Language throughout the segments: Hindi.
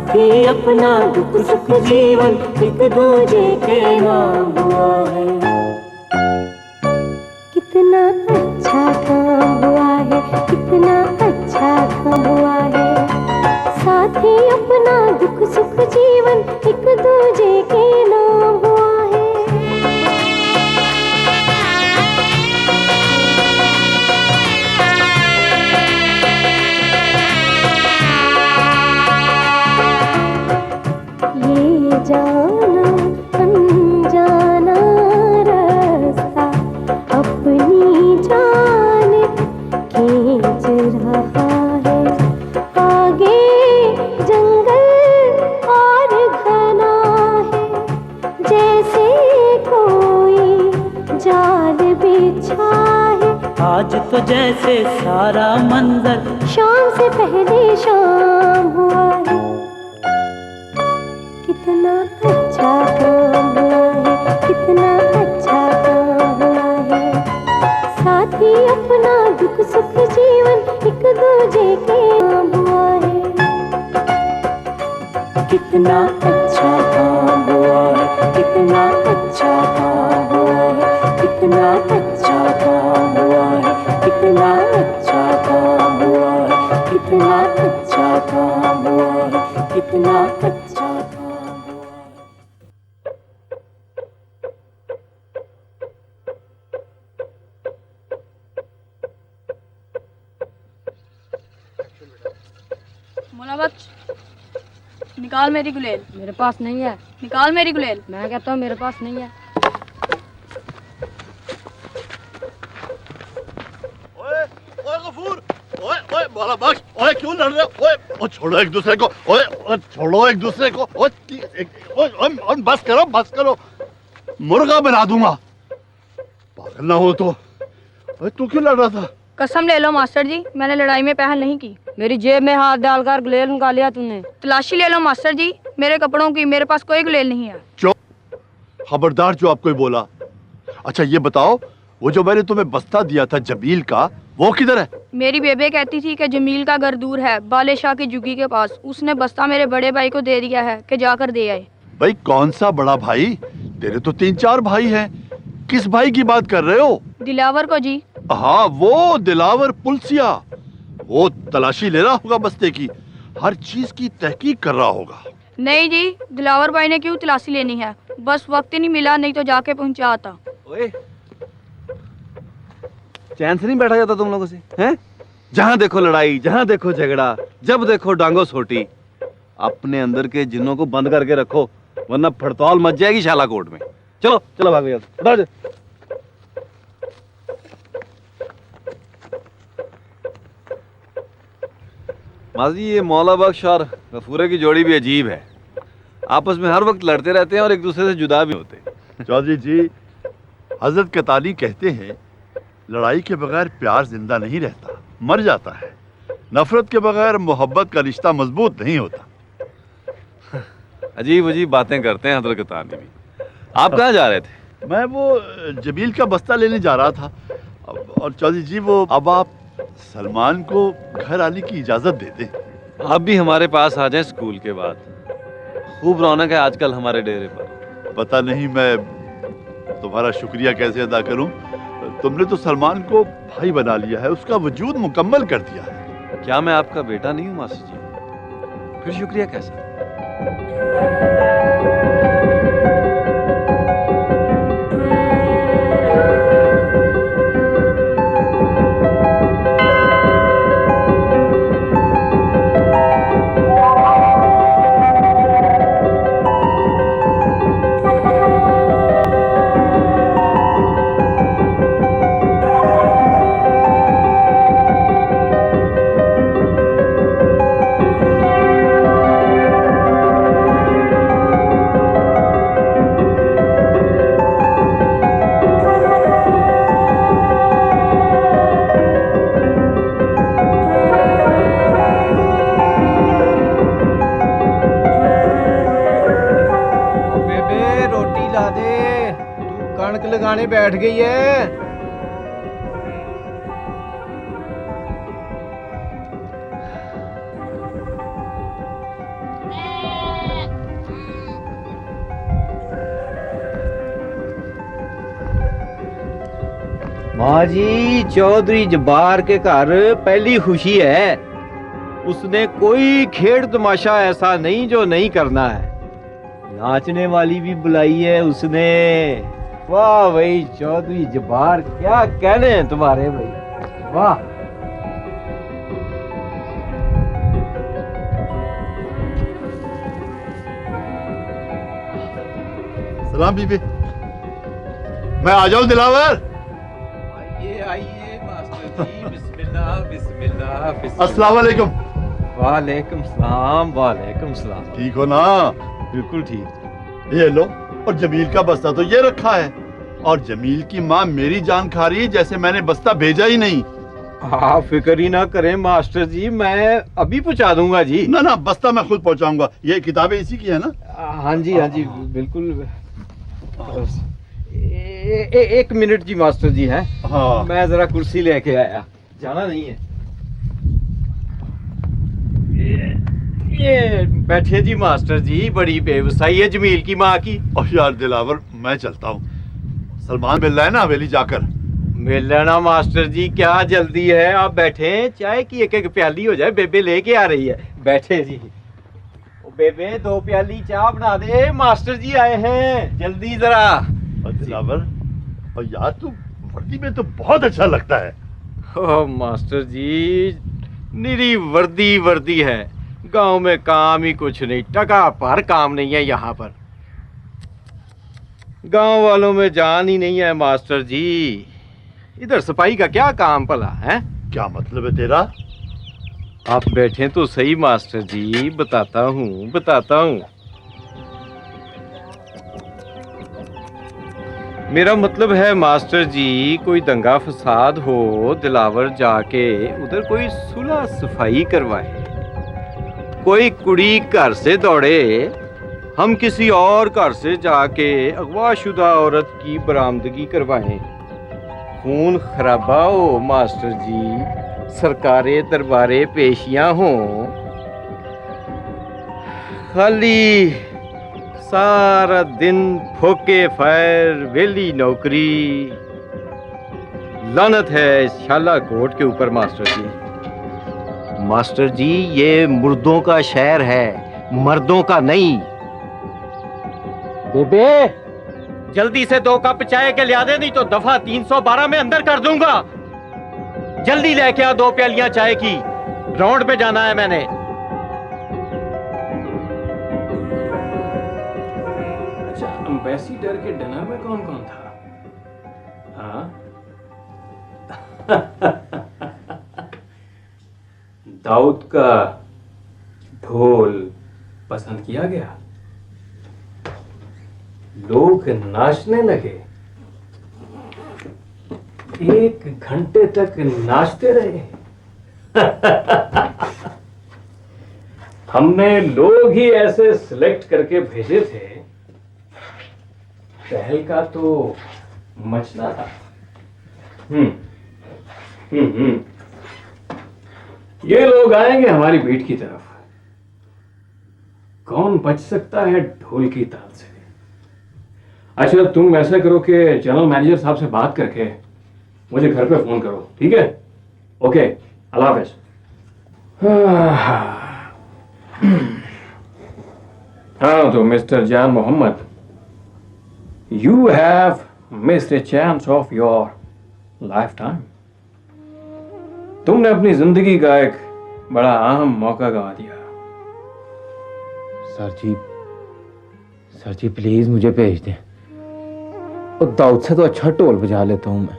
साथी अपना दुख सुख जीवन एक दूजे के नाम हुआ है। कितना अच्छा काम हुआ है, कितना अच्छा काम हुआ है। साथी अपना दुख सुख जीवन एक दूजे के नाम हुआ है। ये जाना अनजाना रास्ता अपनी जान खींच रहा है। आगे जंगल और घना है, जैसे कोई जाल बिछा है। आज तो जैसे सारा मंजर शाम से पहले शाम हुआ है। कितना अच्छा काम हुआ है, कितना अच्छा काम हुआ है। साथी अपना दुख सुख जीवन एक दूजे के नाम हुआ है। कितना अच्छा काम हुआ है, कितना अच्छा काम हुआ है। कितना अच्छा काम हुआ है, कितना अच्छा काम हुआ है। कितना अच्छा काम हुआ है, कितना अच्छा काम हुआ है। मोला बख्श, निकाल मेरी गुलेल। मेरे पास नहीं है। निकाल मेरी गुलेल। मैं कहता हूँ मेरे पास नहीं है। ओए ओए गफूर, ओए ओए मोला बख्श, ओए क्यों लड़ रहे हो? ओए छोड़ो एक दूसरे को, ओए छोड़ो एक दूसरे को। ओए बस करो, मुर्गा बना दूंगा। पागल ना हो तो। ओए तू क्यों लड़ रहा था? कसम ले लो मास्टर जी, मैंने लड़ाई में पहल नहीं की। मेरी जेब में हाथ डालकर गुलेल निकाल लिया तूने। तलाशी ले लो मास्टर जी, मेरे कपड़ों की। मेरे पास कोई गुलेल नहीं है। चुप, खबरदार जो आपको बोला। अच्छा ये बताओ, वो जो मैंने तुम्हें बस्ता दिया था जमील का, वो किधर है? मेरी बेबे कहती थी कि जमील का घर दूर है, बाले शाह की जुगी के पास। उसने बस्ता मेरे बड़े भाई को दे दिया है कि जाकर दे आए। भाई कौन सा बड़ा भाई? तेरे तो 3-4 भाई हैं। किस भाई की बात कर रहे हो? दिलावर को जी। हाँ वो दिलावर पुलसिया, वो तलाशी ले रहा होगा बस्ते की, हर चीज की तहकीक कर रहा होगा। नहीं जी, दिलावर भाई ने क्यों तलाशी लेनी है, बस वक्त ही नहीं मिला, नहीं तो जाके पहुंचा आता। ओए, चैन से नहीं बैठा जाता तुम लोगों से, हैं? जहां देखो लड़ाई, जहां देखो झगड़ा, जब देखो डांगो सोटी। अपने अंदर के जिन्नों को बंद करके रखो, वरना फड़तौल मच जाएगी शालाकोट में। चलो चलो भागो यार। माजी ये मौला बख्श और गफूरे की जोड़ी भी अजीब है। आपस में हर वक्त लड़ते रहते हैं और एक दूसरे से जुदा भी होते हैं। चौधरी जी, हजरत कताली कहते हैं लड़ाई के बगैर प्यार जिंदा नहीं रहता, मर जाता है। नफरत के बगैर मोहब्बत का रिश्ता मजबूत नहीं होता। अजीब अजीब बातें करते हैं हजरत कताली भी। आप कहाँ जा रहे थे? मैं वो जमील का बस्ता लेने जा रहा था। और चौधरी जी वो अब आप सलमान को घर आने की इजाजत दे दें। आप भी हमारे पास आ जाएं स्कूल के बाद। खूब रौनक है आजकल हमारे डेरे पर। पता नहीं मैं तुम्हारा शुक्रिया कैसे अदा करूं। तुमने तो सलमान को भाई बना लिया है, उसका वजूद मुकम्मल कर दिया है। क्या मैं आपका बेटा नहीं हूँ मासी जी? फिर शुक्रिया कैसा? लगाने बैठ गई है। माँ जी, चौधरी जब्बार के घर पहली खुशी है। उसने कोई खेड़ तमाशा ऐसा नहीं जो नहीं करना है। नाचने वाली भी बुलाई है उसने। वाह भाई चौधरी जब्बार, क्या कहने हैं तुम्हारे भाई, वाह। सलाम बीबी। मैं आ जाऊं दिलावर? आइए आइए मास्टर जी, बिस्मिल्लाह बिस्मिल्लाह बिस्मिल्लाह। अस्सलाम वालेकुम। वालेकुम सलाम, वालेकुम सलाम। ठीक हो ना? बिल्कुल ठीक। ये लो, और जमील का बस्ता तो ये रखा है, और जमील की माँ मेरी जान खा रही है जैसे मैंने बस्ता भेजा ही नहीं। आप फिक्र ही ना करें मास्टर जी, मैं अभी पहुंचा दूंगा जी। ना ना, बस्ता मैं खुद पहुंचाऊंगा। ये किताबें इसी की है ना? हाँ जी बिल्कुल। एक मिनट जी मास्टर जी हैं। हाँ। मैं जरा कुर्सी लेके आया, जाना नहीं है। ये बैठे जी मास्टर जी, बड़ी बेवसाई है जमील की माँ की। और यार दिलावर, मैं चलता हूँ। सलमान मिल रहा है ना हवेली जाकर? मिल लेना मास्टर जी, क्या जल्दी है, आप बैठे, चाय की एक एक प्याली हो जाए, बेबे लेके आ रही है। बैठे जी। ओ बेबे, 2 प्याली चाय बना दे, मास्टर जी आए हैं, जल्दी जरा। और दिलावर, और यार तू वर्दी में तो बहुत अच्छा लगता है। ओ मास्टर जी, निरी वर्दी वर्दी है, गांव में काम ही कुछ नहीं, टका पर काम नहीं है यहाँ पर। गांव वालों में जान ही नहीं है मास्टर जी। इधर सफाई का क्या काम भला है? क्या मतलब है तेरा? आप बैठे तो सही मास्टर जी, बताता हूँ। मेरा मतलब है मास्टर जी, कोई दंगा फसाद हो, दिलावर जाके उधर कोई सुलह सफाई करवाए। कोई कुड़ी घर से दौड़े, हम किसी और घर से जाके अगवाशुदा औरत की बरामदगी करवाएं। खून खराबा हो मास्टर जी, सरकारे दरबारे पेशियां हों, खाली सारा दिन फोके फैर, वेली नौकरी। लानत है इस शाला कोट के ऊपर मास्टर जी। मास्टर जी, ये मुर्दों का शहर है, मर्दों का नहीं। बेबे, जल्दी से 2 कप चाय के लिया दे, नहीं तो दफा 312 में अंदर कर दूंगा। जल्दी लेके आ 2 प्यालियां चाय की, ग्राउंड पे जाना है मैंने। अच्छा, एम्बेसडर के डिनर में कौन कौन था? हाँ? दाऊद का ढोल पसंद किया गया, लोग नाचने लगे, 1 घंटे तक नाचते रहे। हमने लोग ही ऐसे सिलेक्ट करके भेजे थे, पहल का तो मचना था। ये लोग आएंगे हमारी बीट की तरफ, कौन बच सकता है ढोल की ताल से? अच्छा, तुम ऐसा करो कि जनरल मैनेजर साहब से बात करके मुझे घर पे फोन करो, ठीक है? ओके, अल्लाह हाफिज। हाँ तो mister Jan Mohammad, you have missed a chance of your lifetime. तुमने अपनी जिंदगी का एक बड़ा अहम मौका गंवा दिया। सर जी प्लीज मुझे भेज दें। और दाऊद से तो अच्छा ढोल बजा लेता हूं मैं।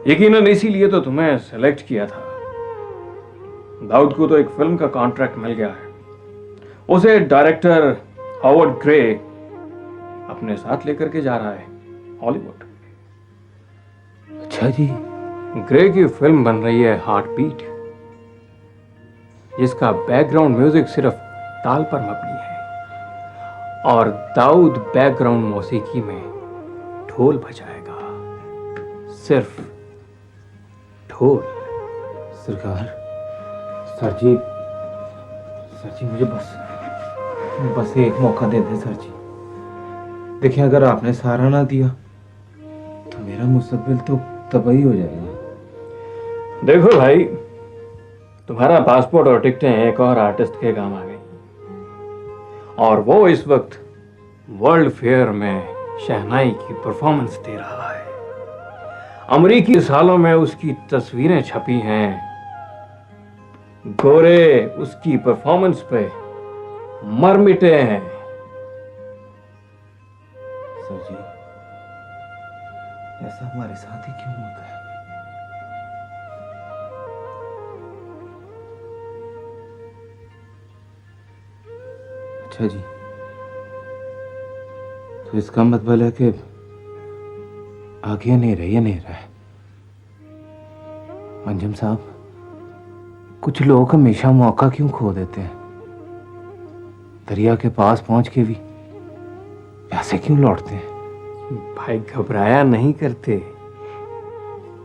यकीनन इसीलिए तो तुम्हें सेलेक्ट किया था। दाऊद को तो एक फिल्म का कॉन्ट्रैक्ट मिल गया है, उसे डायरेक्टर हॉवर्ड ग्रे अपने साथ लेकर के जा रहा है हॉलीवुड। अच्छा जी। ग्रे की फिल्म बन रही है हार्ट बीट, जिसका बैकग्राउंड म्यूजिक सिर्फ ताल पर मबनी है, और दाऊद बैकग्राउंड मौसीकी में ढोल बजाएगा, सिर्फ ढोल। सरकार, सर जी मुझे बस एक मौका दे दें सर जी। देखिए, अगर आपने सहारा ना दिया तो मेरा मुस्तकबिल तो तबाही हो जाएगा। देखो भाई, तुम्हारा पासपोर्ट और टिकटें एक और आर्टिस्ट के काम आ गई, और वो इस वक्त वर्ल्ड फेयर में शहनाई की परफॉर्मेंस दे रहा है। अमरीकी सालों में उसकी तस्वीरें छपी हैं। गोरे उसकी परफॉर्मेंस पे मर मिटे हैं। सर जी, ऐसा हमारे साथ ही क्यों होता है? अच्छा जी, तो इसका मतलब है कि आगे अंधेरा ही अंधेरा है। अंजुम साहब, कुछ लोग हमेशा मौका क्यों खो देते हैं? दरिया के पास पहुंच के भी ऐसे क्यों लौटते हैं? भाई घबराया नहीं करते।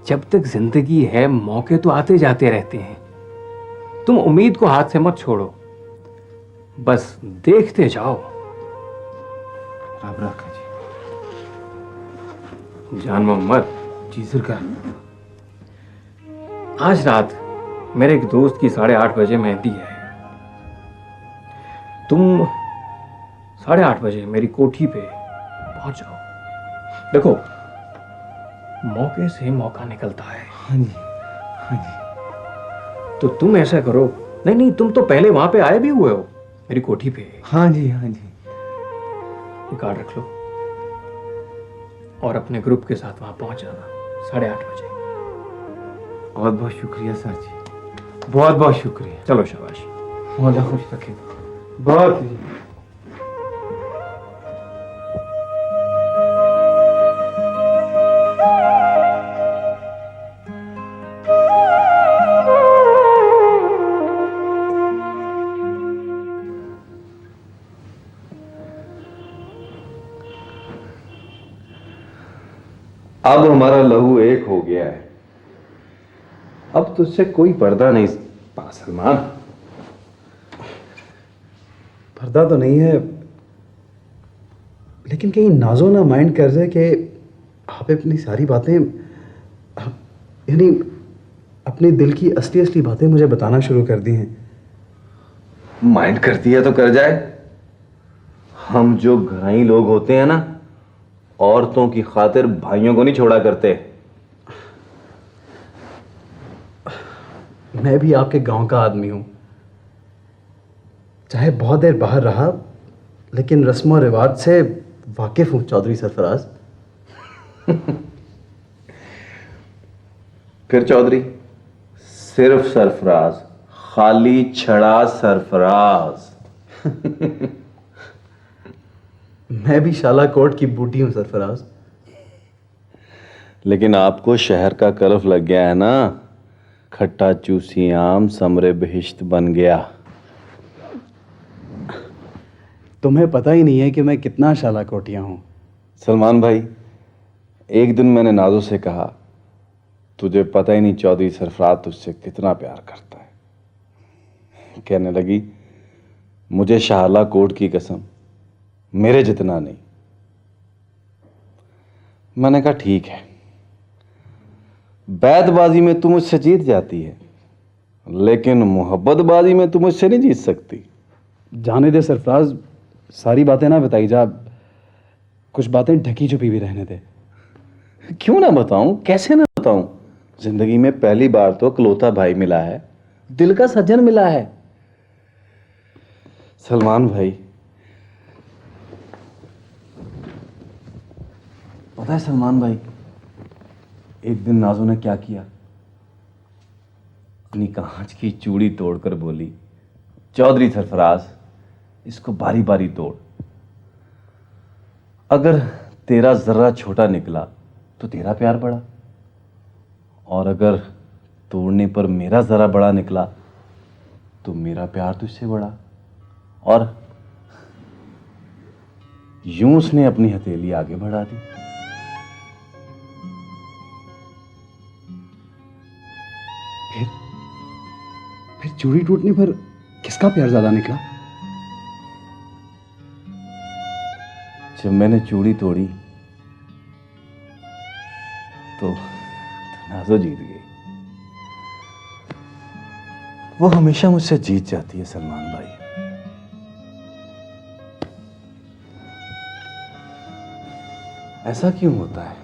जब तक जिंदगी है मौके तो आते जाते रहते हैं। तुम उम्मीद को हाथ से मत छोड़ो, बस देखते जाओ। रब रखा जी। जान मोहम्मद, जी सरकार। आज रात मेरे एक दोस्त की 8:30 बजे मेहंदी है। तुम 8:30 बजे मेरी कोठी पे पहुंच जाओ। देखो, मौके से मौका निकलता है। हाँ जी, हाँ जी। तो तुम ऐसा करो, नहीं नहीं, तुम तो पहले वहां पे आए भी हुए हो मेरी कोठी पे। हाँ जी, हाँ जी। ये कार्ड रख लो और अपने ग्रुप के साथ वहां पहुंच जाना 8:30 बजे। बहुत बहुत शुक्रिया सर जी, बहुत बहुत शुक्रिया। चलो शाबाश। मौला खुश रखे। बहुत जी। अब हमारा लहू एक हो गया है। अब तुझसे कोई पर्दा नहीं पा सलमान। पर्दा तो नहीं है, लेकिन कहीं नाजो ना माइंड कर जाए कि आप अपनी सारी बातें, यानी अपने दिल की असली असली बातें मुझे बताना शुरू कर दी हैं। माइंड करती है तो कर जाए। हम जो घराई लोग होते हैं ना, औरतों की खातिर भाइयों को नहीं छोड़ा करते। मैं भी आपके गांव का आदमी हूं, चाहे बहुत देर बाहर रहा, लेकिन रस्म और रिवाज से वाकिफ हूं चौधरी सरफराज। फिर चौधरी? सिर्फ सरफराज, खाली छड़ा सरफराज। मैं भी शाला कोट की बूटी हूं सरफराज। लेकिन आपको शहर का करफ लग गया है ना। खट्टा चूसी आम समरे बहिश्त बन गया। तुम्हें पता ही नहीं है कि मैं कितना शाला कोटिया हूं। सलमान भाई, एक दिन मैंने नाजो से कहा, तुझे पता ही नहीं चौधरी सरफराज तुझसे कितना प्यार करता है। कहने लगी, मुझे शाहला कोट की कसम, मेरे जितना नहीं। मैंने कहा ठीक है, बैतबाजी में तू मुझसे जीत जाती है, लेकिन मोहब्बतबाजी में तू मुझसे नहीं जीत सकती। जाने दे सरफराज, सारी बातें ना बताई जा, कुछ बातें ढकी छुपी भी रहने दे। क्यों ना बताऊं, कैसे ना बताऊं? जिंदगी में पहली बार तो इकलौता भाई मिला है, दिल का सज्जन मिला है। सलमान भाई, पता है सलमान भाई, एक दिन नाजो ने क्या किया? अपनी कांच की चूड़ी तोड़कर बोली, चौधरी सरफराज, इसको बारी बारी तोड़। अगर तेरा जर्रा छोटा निकला तो तेरा प्यार बड़ा, और अगर तोड़ने पर मेरा जरा बड़ा निकला तो मेरा प्यार तुझसे बड़ा। और यूं उसने अपनी हथेली आगे बढ़ा दी। फिर चूड़ी टूटने पर किसका प्यार ज्यादा निकला? जब मैंने चूड़ी तोड़ी तो नाजो जीत गई। वो हमेशा मुझसे जीत जाती है सलमान भाई। ऐसा क्यों होता है?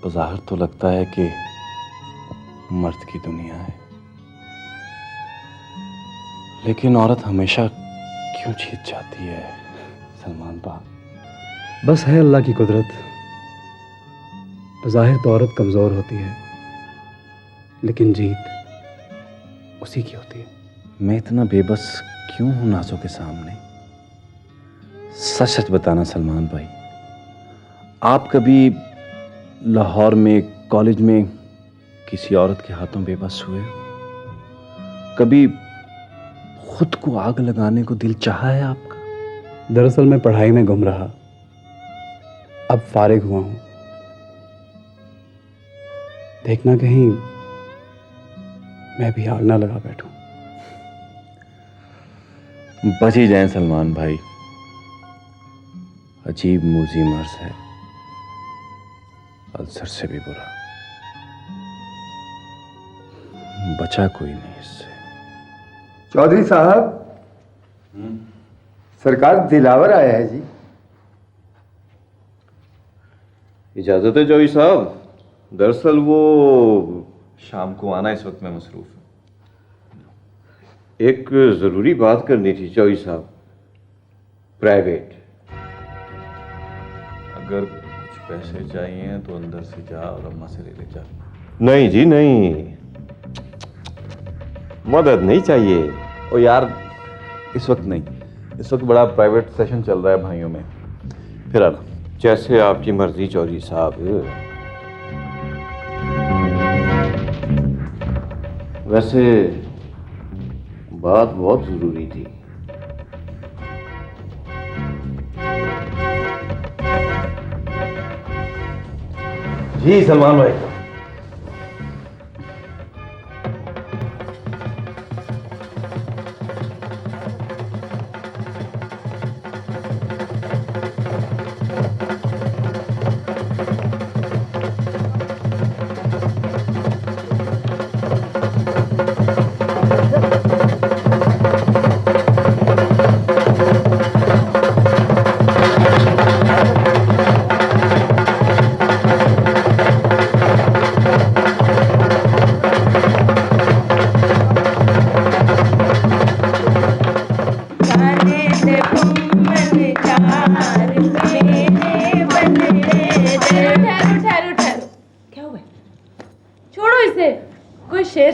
बाहर तो लगता है कि मर्द की दुनिया है, लेकिन औरत हमेशा क्यों जीत जाती है सलमान बा? बस है अल्लाह की कुदरत। ज़ाहिर तो औरत कमज़ोर होती है, लेकिन जीत उसी की होती है। मैं इतना बेबस क्यों हूं नाजों के सामने? सच सच बताना सलमान भाई, आप कभी लाहौर में कॉलेज में किसी औरत के हाथों बेबस हुए? कभी खुद को आग लगाने को दिल चाहा है आपका? दरअसल मैं पढ़ाई में गुम रहा, अब फारिग हुआ हूं। देखना कहीं मैं भी आग ना लगा बैठूं। बच ही जाएं सलमान भाई, अजीब मूजी मर्ज है, अल्सर से भी बुरा। बचा कोई नहीं इससे। चौधरी साहब, सरकार दिलावर आया है जी। इजाजत है जॉय साहब। दरअसल वो शाम को आना, इस वक्त मैं मसरूफ हूं। एक जरूरी बात करनी थी जॉय साहब, प्राइवेट। अगर कुछ पैसे चाहिए तो अंदर से जा और अम्मा से ले जा। नहीं जी नहीं, मदद नहीं चाहिए। ओ यार, इस वक्त नहीं, इस वक्त बड़ा प्राइवेट सेशन चल रहा है भाइयों में, फिर आना। जैसे आपकी मर्जी चौधरी साहब। वैसे बात बहुत जरूरी थी। जी सलमान भाई।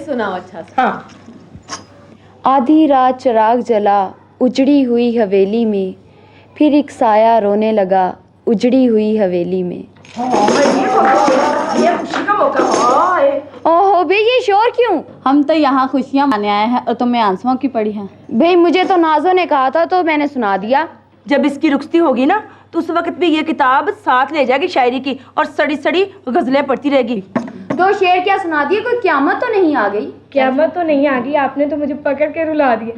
सुनाओ अच्छा सा। हाँ। आधी रात चिराग जला उजड़ी हुई हवेली में, फिर एक साया रोने लगा उजड़ी हुई हवेली में। ये खुशी का मौका है। ओहो बे, ये शोर क्यों? हम तो यहाँ खुशियाँ मनाने आए हैं और तुम्हें आंसुओं की पड़ी हैं। भाई मुझे तो नाजो ने कहा था तो मैंने सुना दिया। जब इसकी रुखसती होगी ना तो उस वक्त भी ये किताब साथ ले जाएगी शायरी की, और सड़ी सड़ी गजलें पढ़ती रहेगी। दो शेर क्या सुना दिए? कोई क्यामत तो नहीं आ गई? क्यामत तो नहीं आ गई, आपने तो मुझे पकड़ के रुला दिया।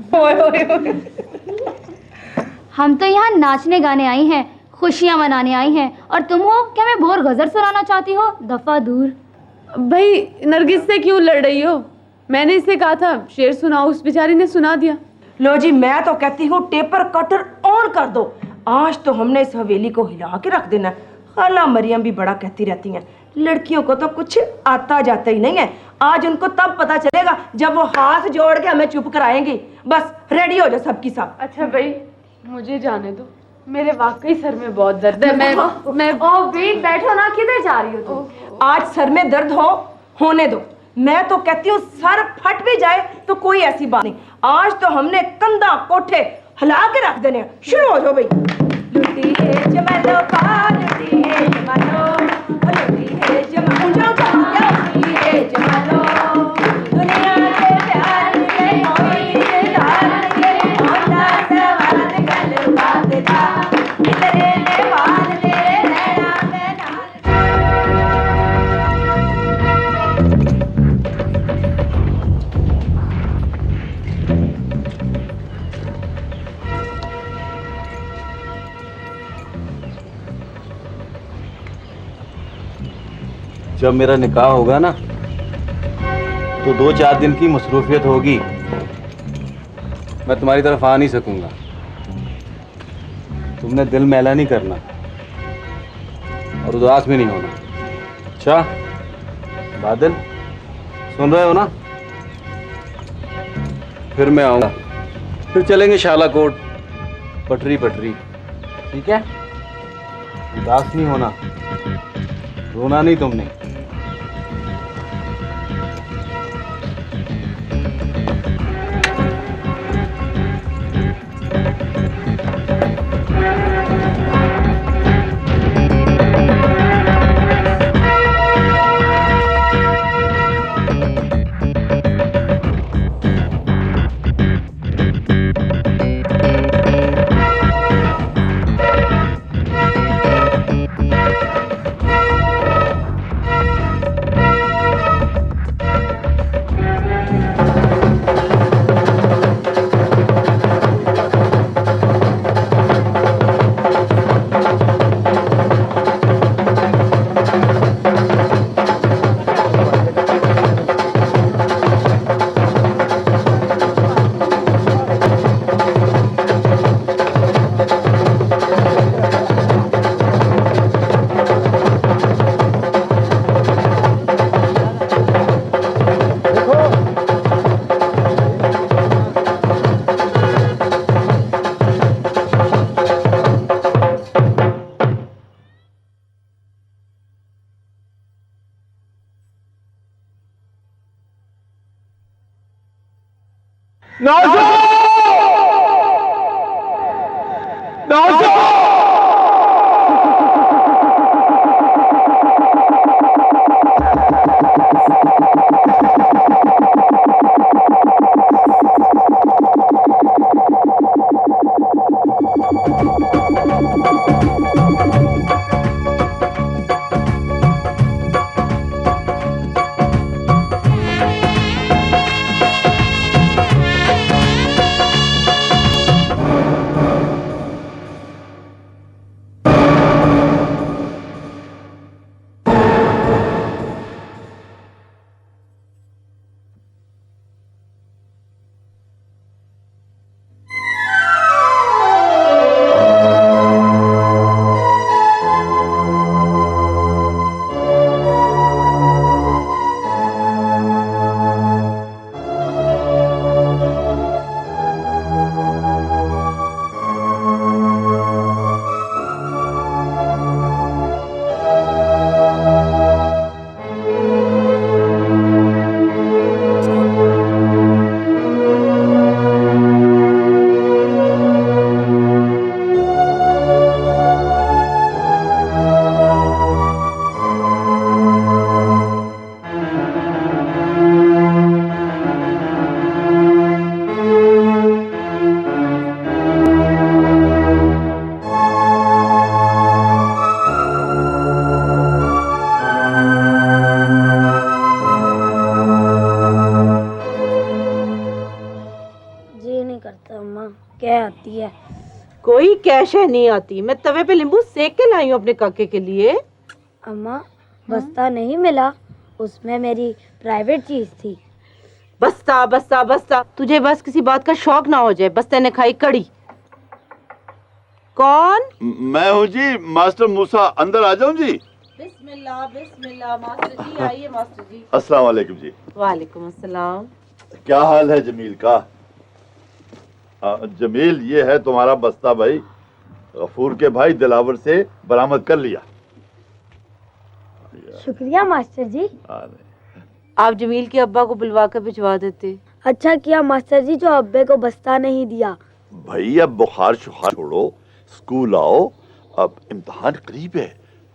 हम तो यहाँ नाचने गाने आई हैं, खुशियाँ मनाने आई हैं, और तुम हो क्या मैं बोर गजल सुनाना चाहती हो? दफा दूर। भाई नरगिस से क्यों लड़ रही हो? मैंने इसे कहा था शेर सुनाओ, उस बेचारी ने सुना दिया। लो जी, मैं तो कहती हूँ टेपर कटर ऑन कर दो। आज तो हमने इस हवेली को हिला के रख देना। खाला मरियम भी बड़ा कहती रहती हैं, लड़कियों को तो कुछ आता जाता ही नहीं है। आज उनको तब पता चलेगा जब वो हाथ जोड़ के हमें चुप कराएंगी। बस रेडी हो जाओ सबकी सब। अच्छा भाई मुझे जाने दो, मेरे वाकई सर में बहुत दर्द है। मैं ओ बेट बैठो ना, किधर जा रही हो तुम? आज सर में दर्द होने दो। मैं तो कहती हूँ सर फट भी जाए तो कोई ऐसी बात नहीं। आज तो हमने कंधा कोठे हिला के रख देने। शुरू हो जाओ भाई। लुटी है जमालो पा, लुटी है जमालो, लुटी है जमालो, लुटी है जमालो। दुनिया के प्यार में कोई दिलदार के होता सवाल गल बात दा, इतने ने वाल मेरे नैना में नाल। जब मेरा निकाह होगा ना तो 2-4 दिन की मसरूफियत होगी, मैं तुम्हारी तरफ आ नहीं सकूंगा। तुमने दिल मैला नहीं करना और उदास भी नहीं होना। अच्छा बादल, सुन रहे हो ना? फिर मैं आऊंगा, फिर चलेंगे शालाकोट, पटरी पटरी, ठीक है? उदास नहीं होना, रोना नहीं तुमने। कोई कैशे नहीं आती। मैं तवे पे नींबू सेक के लाई हूँ अपने काके के लिए। अम्मा बस्ता नहीं मिला, उसमें मेरी प्राइवेट चीज थी। बस्ता बस्ता बस्ता, तुझे बस किसी बात का शौक ना हो जाए। बस्ते ने खाई कड़ी। कौन? मैं हूँ जी, मास्टर मूसा। अंदर आ जाऊँ जी? बिस्मिल्लाह बिस्मिल्लाह। मास्टर जी आइए। मास्टर जी अस्सलाम वालेकुम जी। वालेकुम अस्सलाम। क्या हाल है जमील का? जमील, ये है तुम्हारा बस्ता भाई। गफूर के भाई दिलावर से बरामद कर लिया। शुक्रिया मास्टर जी। आप जमील के अब्बा को बुलवा कर भिजवा देते। अच्छा किया मास्टर जी जो अब्बे को बस्ता नहीं दिया। भाई अब बुखार शुखार छोड़ो, स्कूल आओ। अब इम्तिहान करीब है,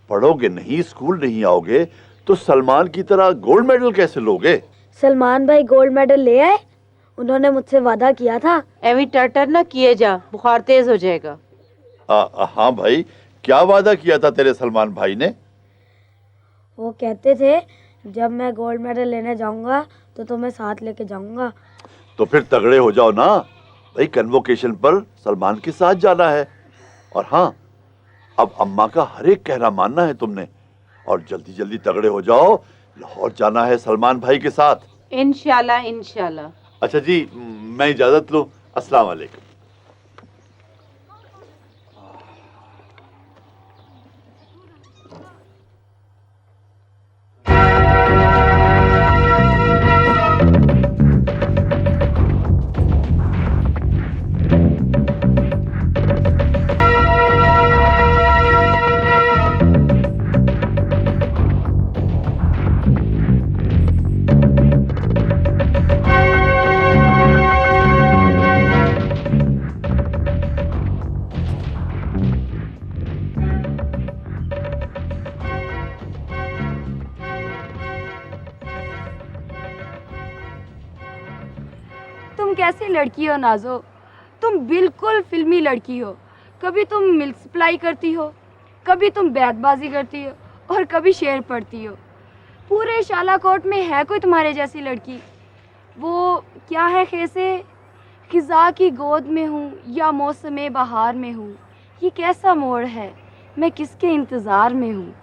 पढ़ोगे नहीं, स्कूल नहीं आओगे तो सलमान की तरह गोल्ड मेडल कैसे लोगे? सलमान भाई गोल्ड मेडल ले आए, उन्होंने मुझसे वादा किया था। एवी टर्टर ना किए जा, बुखार तेज हो जाएगा। हाँ भाई, क्या वादा किया था तेरे सलमान भाई ने? वो कहते थे जब मैं गोल्ड मेडल लेने जाऊंगा तो तुम्हें साथ लेके जाऊंगा। तो फिर तगड़े हो जाओ ना भाई, कन्वोकेशन पर सलमान के साथ जाना है। और हाँ, अब अम्मा का हर एक कहना मानना है तुमने, और जल्दी जल्दी तगड़े हो जाओ, लाहौर जाना है सलमान भाई के साथ। इंशाल्लाह इंशाल्लाह। अच्छा जी, मैं इजाजत लूं, अस्सलाम वालेकुम। तुम कैसी लड़की हो नाजो, तुम बिल्कुल फिल्मी लड़की हो। कभी तुम मिल्क सप्लाई करती हो, कभी तुम बैतबाजी करती हो और कभी शेर पढ़ती हो। पूरे शालाकोट में है कोई तुम्हारे जैसी लड़की? वो क्या है कैसे, खिज़ा की गोद में हूँ या मौसम बहार में हूँ, ये कैसा मोड़ है, मैं किसके इंतज़ार में हूँ।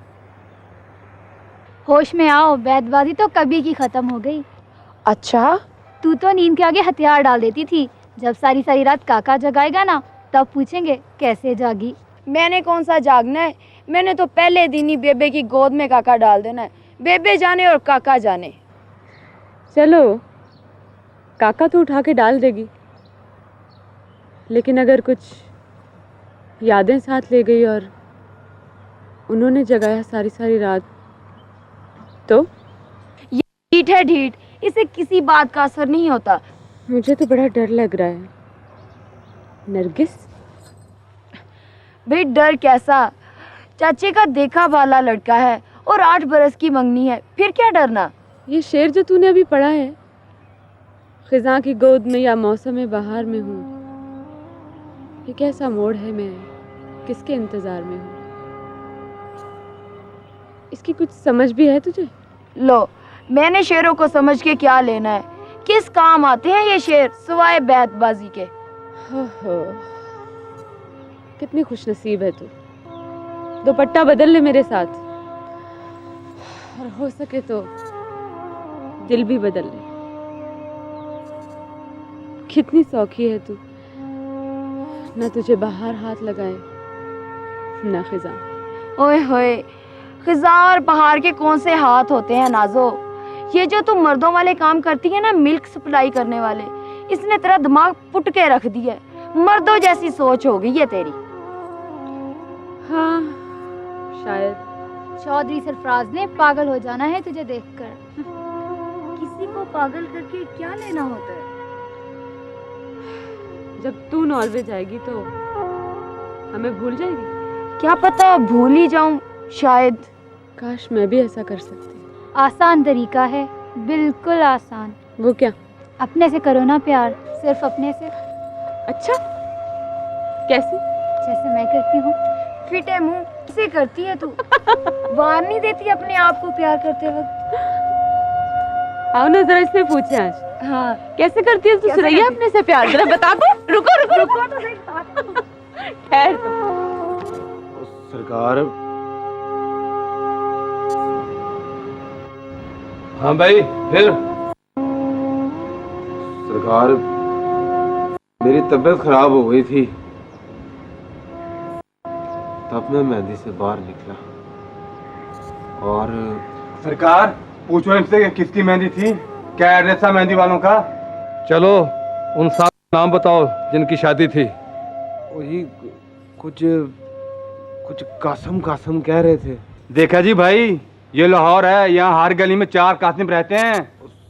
होश में आओ, बैतबाजी तो कभी की ख़त्म हो गई। अच्छा, तू तो नींद के आगे हथियार डाल देती थी। जब सारी सारी रात काका जगाएगा ना, तब पूछेंगे कैसे जागी। मैंने कौन सा जागना है, मैंने तो पहले दिन ही बेबे की गोद में काका डाल देना है। बेबे जाने और काका जाने। चलो, काका तो उठा के डाल देगी, लेकिन अगर कुछ यादें साथ ले गई और उन्होंने जगाया सारी सारी रात, तो ये ढीठ है ढीठ, इसे किसी बात का असर नहीं होता। मुझे तो बड़ा डर लग रहा है। नरगिस, भाई डर कैसा, चाचे का देखा वाला लड़का है और 8 बरस की मंगनी है, फिर क्या डरना। ये शेर जो तूने अभी पढ़ा है, खिज़ा की गोद में या मौसम बहार में हूँ, ये कैसा मोड़ है, मैं किसके इंतज़ार में हूँ? इसकी कुछ समझ भी है तुझे? लो, मैंने शेरों को समझ के क्या लेना है, किस काम आते हैं ये शेर सिवाय बैतबाजी के। हो, कितनी खुशनसीब है तू। दुपट्टा बदल ले मेरे साथ, और हो सके तो दिल भी बदल ले। कितनी सौखी है तू, ना तुझे बाहर हाथ लगाए ना खिज़ा। ओए होए, खिज़ा और बहार के कौन से हाथ होते हैं नाजो। ये जो तुम मर्दों वाले काम करती है ना, मिल्क सप्लाई करने वाले, इसने तेरा दिमाग पुट के रख दिया है। मर्दों जैसी सोच हो गई है तेरी। हाँ शायद। चौधरी सरफराज ने पागल हो जाना है तुझे देखकर। किसी को पागल करके क्या लेना होता है। जब तू नॉर्वे जाएगी तो हमें भूल जाएगी? क्या पता भूल ही जाऊं, शायद। काश मैं भी ऐसा कर सकती। आसान तरीका है, बिल्कुल आसान। वो क्या? अपने से करो ना प्यार, सिर्फ अपने से। अच्छा, कैसे? जैसे मैं करती हूँ। फिटे मुंह से करती है तू। वार नहीं देती अपने आप को प्यार करते वक्त। आओ ना जरा इससे पूछे आज। हाँ, कैसे करती है तू सुरैया अपने से प्यार? जरा बता दे। रुको रुको रुको तो सही। ठहर तुम। सरकार। हाँ भाई, फिर सरकार, मेरी तबीयत खराब हो गई थी, तब मैं मेहंदी से बाहर निकला और सरकार, पूछो इनसे कि किसकी मेहंदी थी, क्या एड्रेस था मेहंदी वालों का? चलो उन 7 नाम बताओ जिनकी शादी थी। वही कुछ कासम कासम कह रहे थे। देखा जी भाई, ये लाहौर है, यहाँ हर गली में 4 कासिम रहते हैं।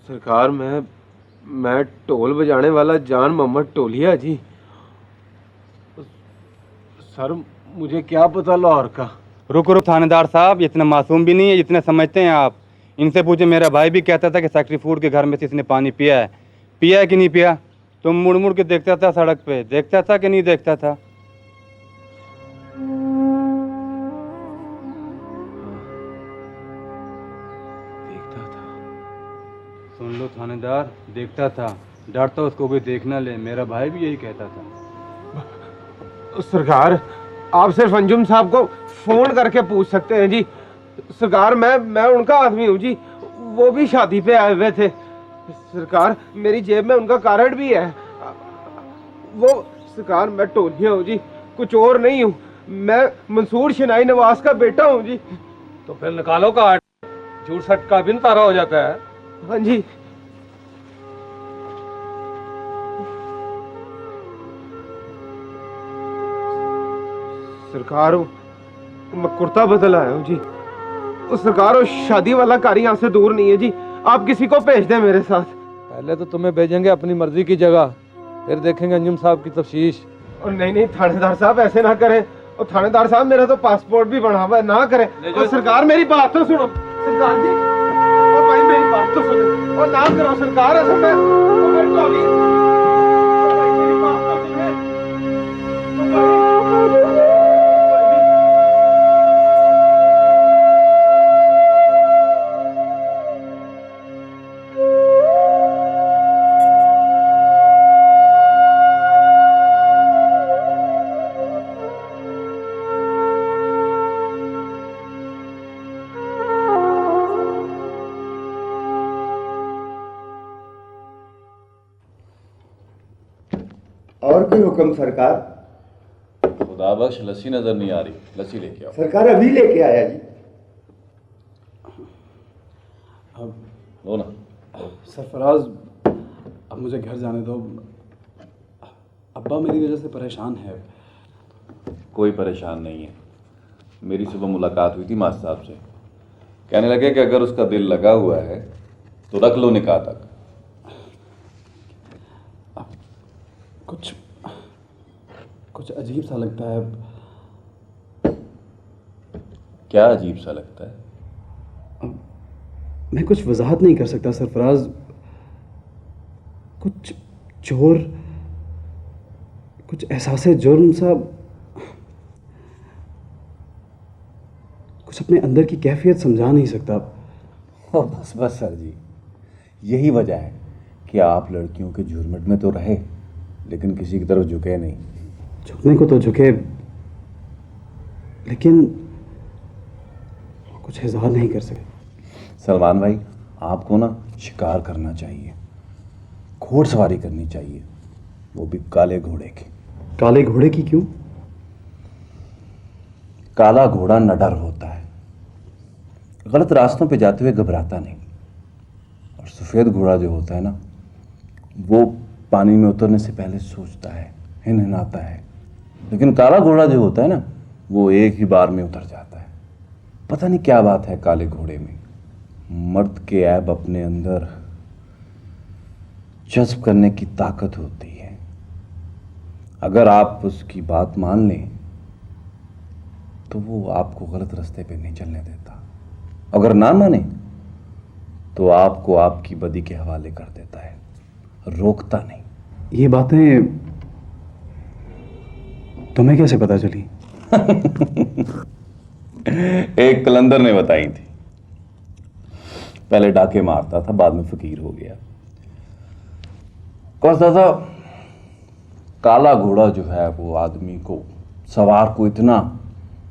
सरकार, मैं ढोल बजाने वाला जान मोहम्मद टोलिया जी। सर, मुझे क्या पता लाहौर का। रुको थानेदार साहब, इतना मासूम भी नहीं है जितने समझते हैं आप। इनसे पूछे, मेरा भाई भी कहता था कि सेक्रेटरी फूड के घर में से इसने पानी पिया है कि नहीं पिया? तुम मुड़ मुड़ के देखता था सड़क पे, देखता था कि नहीं देखता था? देखता था। सुन लो थानेदार, देखता था, डर तो उसको भी देखना ले। मेरा भाई भी यही कहता था। सरकार, आप सिर्फ अंजुम साहब को फोन करके पूछ सकते हैं जी। सरकार मैं उनका आदमी हूँ जी, वो भी शादी पे आए हुए थे। सरकार मेरी जेब में उनका कार्ड भी है। वो सरकार मैं टोलिया हूँ जी, कुछ और नहीं हूँ। मैं मंसूर शनाई नवाज का बेटा हूँ जी। तो फिर निकालो कार्ड, झूठ सच का बिन तारा हो जाता है। हाँ जी। सरकार मैं कुर्ता बदल आया हूँ जी। उस सरकार शादी वाला कार्य यहाँ से दूर नहीं है जी, आप किसी को भेज दें मेरे साथ। पहले तो तुम्हें भेजेंगे अपनी मर्जी की जगह, फिर देखेंगे अंजुम साहब की तफ्तीश। और नहीं थानेदार साहब ऐसे ना करें। और थानेदार साहब मेरा तो पासपोर्ट भी बना हुआ है, ना करें। और सरकार मेरी बात तो सुनो सरकार जी, और भाई मेरी बात तो सुनो और ना करो सरकार। ऐसा मैं मेरी बात तो सुने। और कोई हुक्म सरकार? खुदा बख्श लस्सी नजर नहीं आ रही, लस्सी लेके आओ। सरकार अभी लेके आया जी। लो ना। सरफराज अब मुझे घर जाने दो, अब्बा मेरी वजह से परेशान है। कोई परेशान नहीं है। मेरी सुबह मुलाकात हुई थी मास्टर साहब से, कहने लगे कि अगर उसका दिल लगा हुआ है तो रख लो निकाह तक। कुछ अजीब सा लगता है। क्या अजीब सा लगता है? मैं कुछ वजाहत नहीं कर सकता सरफराज। कुछ जोर, कुछ एहसास जुर्म सा, कुछ अपने अंदर की कैफियत समझा नहीं सकता। बस बस सर जी, यही वजह है कि आप लड़कियों के झुरमुट में तो रहे लेकिन किसी की तरफ झुके नहीं। झुकने को तो झुके, लेकिन कुछ इजहार नहीं कर सके। सलमान भाई, आपको ना शिकार करना चाहिए, घोड़सवारी करनी चाहिए, वो भी काले घोड़े की। काले घोड़े की क्यों? काला घोड़ा निडर होता है, गलत रास्तों पे जाते हुए घबराता नहीं। और सफ़ेद घोड़ा जो होता है ना, वो पानी में उतरने से पहले सोचता है, हिनहिनाता है। लेकिन काला घोड़ा जो होता है ना, वो एक ही बार में उतर जाता है। पता नहीं क्या बात है काले घोड़े में। मर्द के ऐब अपने अंदर जज्ब करने की ताकत होती है। अगर आप उसकी बात मान लें तो वो आपको गलत रास्ते पे नहीं चलने देता। अगर ना माने तो आपको आपकी बदी के हवाले कर देता है, रोकता नहीं। ये बातें तुम्हें कैसे पता चली? एक कलंदर ने बताई थी। पहले डाके मारता था, बाद में फकीर हो गया। कहता था काला घोड़ा जो है वो आदमी को, सवार को इतना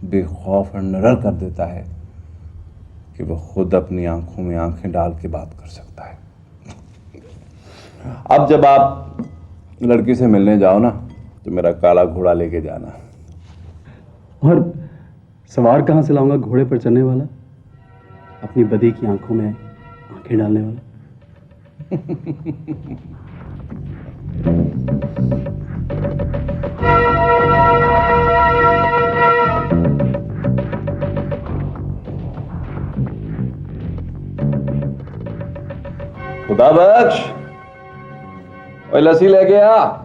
बेखौफ और निडर कर देता है कि वह खुद अपनी आंखों में आंखें डाल के बात कर सकता है। अब जब आप लड़की से मिलने जाओ ना तो मेरा काला घोड़ा लेके जाना। और सवार कहाँ से लाऊंगा घोड़े पर चढ़ने वाला, अपनी बदी की आंखों में आंखें डालने वाला? खुदा बख्श, ओए लस्सी लेके आ।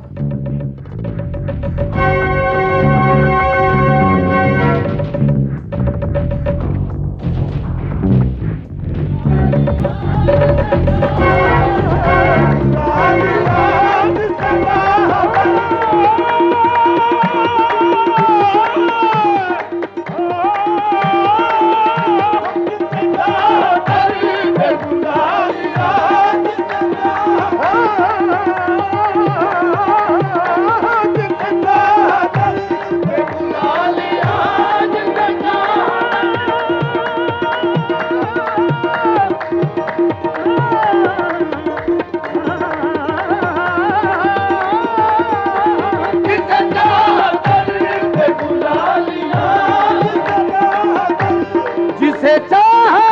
चाहा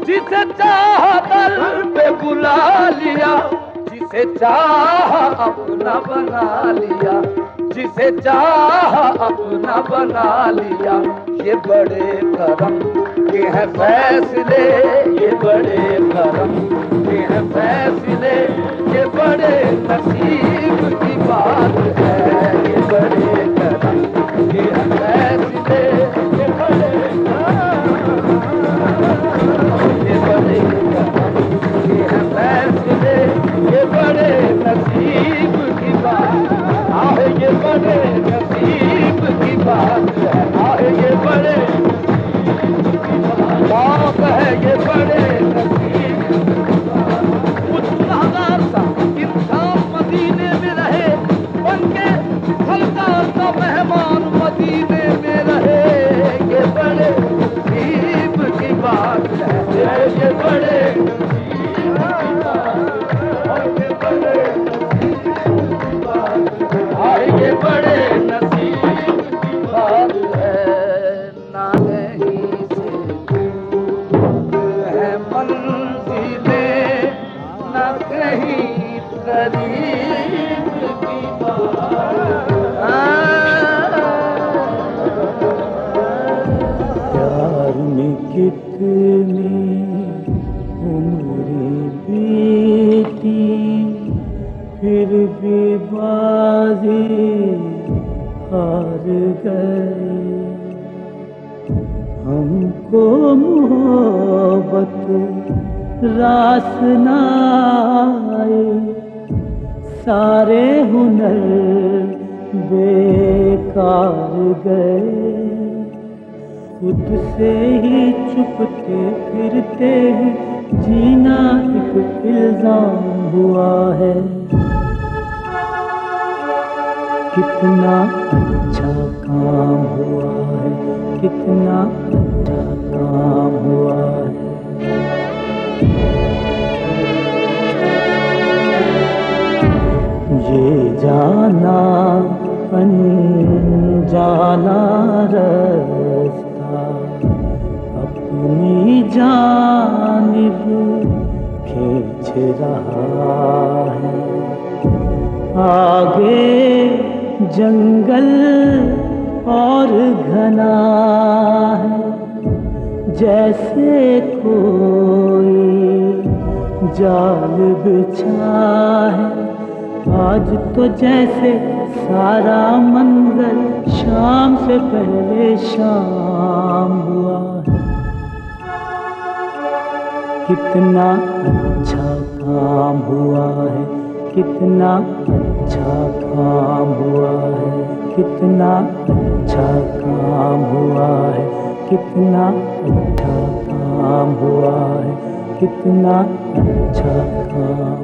जिसे चाहा दर पे बुला लिया, जिसे चाहा अपना बना लिया, जिसे चाहा अपना बना लिया। ये बड़े करम के हैं फैसले, ये बड़े करम के हैं फैसले, ये बड़े नसीब की बात है। ये बड़े करम के हैं फैसले, ये बड़े फैसले, ये बड़े नसीब की बात, आह ये बड़े नसीब की बात है, आह ये बड़े बात है, ये बड़े नसीब की बात। कुछ गुनहगार सा इंसान मदीने में रहे, बनके सरकार का मेहमान मदीने में रहे, ये बड़े नसीब की बात है, ये बड़े ये बड़े नसीब की बात है। ना कहीं से दूर है मंजिलें, ना कहीं करीब की बात। प्यार में कितनी उम्र बीती, फिर भी बाजी हार गए। हमको मोहब्बत रास न आए, सारे हुनर बेकार गए। खुद से ही छुपते फिरते हैं, जीना एक इल्जाम हुआ है। कितना अच्छा काम हुआ है, कितना अच्छा काम हुआ है। ये जाना अनजाना रास्ता अपनी जानिब खींच रहा है। आगे जंगल और घना है, जैसे कोई जाल बिछा है। आज तो जैसे सारा मंजर शाम से पहले शाम हुआ है। कितना अच्छा काम हुआ है, कितना अच्छा काम हुआ है, कितना अच्छा काम हुआ है, कितना अच्छा काम हुआ है, कितना अच्छा काम